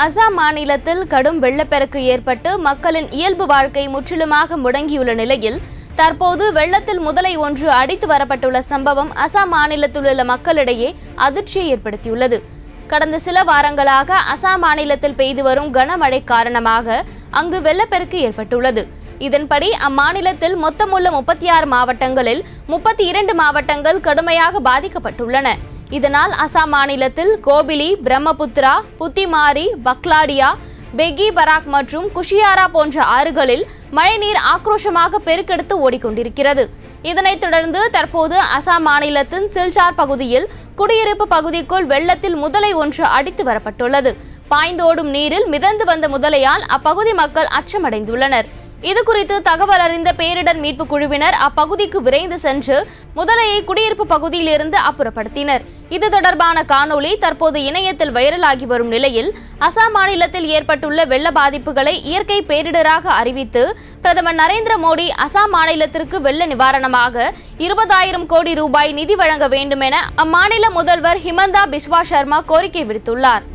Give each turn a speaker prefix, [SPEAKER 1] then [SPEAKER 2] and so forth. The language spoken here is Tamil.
[SPEAKER 1] அசாம் மாநிலத்தில் கடும் வெள்ளப்பெருக்கு ஏற்பட்டு மக்களின் இயல்பு வாழ்க்கை முற்றிலுமாக முடங்கியுள்ள நிலையில் தற்போது வெள்ளத்தில் முதலை ஒன்று அடித்து வரப்பட்டுள்ள சம்பவம் அசாம் மாநிலத்தில் உள்ள மக்களிடையே அதிர்ச்சியை ஏற்படுத்தியுள்ளது. கடந்த சில வாரங்களாக அசாம் மாநிலத்தில் பெய்து வரும் கனமழை காரணமாக அங்கு வெள்ளப்பெருக்கு ஏற்பட்டுள்ளது. இதன்படி அம்மாநிலத்தில் மொத்தமுள்ள 36 மாவட்டங்களில் 32 மாவட்டங்கள் கடுமையாக பாதிக்கப்பட்டுள்ளன. இதனால் அசாம் மாநிலத்தில் கோபிலி, பிரம்மபுத்திரா, புத்திமாரி, பக்லாடியா, பெகி பராக் மற்றும் குஷியாரா போன்ற ஆறுகளில் மழைநீர் ஆக்ரோஷமாக பெருக்கெடுத்து ஓடிக்கொண்டிருக்கிறது. இதனைத் தொடர்ந்து தற்போது அசாம் மாநிலத்தின் சில்சார் பகுதியில் குடியிருப்பு பகுதிக்குள் வெள்ளத்தில் முதலை ஒன்று அடித்து வரப்பட்டுள்ளது. பாய்ந்தோடும் நீரில் மிதந்து வந்த முதலையால் அப்பகுதி மக்கள் அச்சமடைந்துள்ளனர். இதுகுறித்து தகவல் அறிந்த பேரிடர் மீட்பு குழுவினர் அப்பகுதிக்கு விரைந்து சென்று முதலையை குடியிருப்பு பகுதியிலிருந்து அப்புறப்படுத்தினர். இது தொடர்பான காணொளி தற்போது இணையத்தில் வைரலாகி வரும் நிலையில் அசாம் மாநிலத்தில் ஏற்பட்டுள்ள வெள்ள பாதிப்புகளை இயற்கை பேரிடராக அறிவித்து பிரதமர் நரேந்திர மோடி அசாம் மாநிலத்திற்கு வெள்ள நிவாரணமாக 20,000 கோடி ரூபாய் நிதி வழங்க வேண்டும் என அம்மாநில முதல்வர் ஹிமந்தா பிஸ்வா சர்மா கோரிக்கை விடுத்துள்ளார்.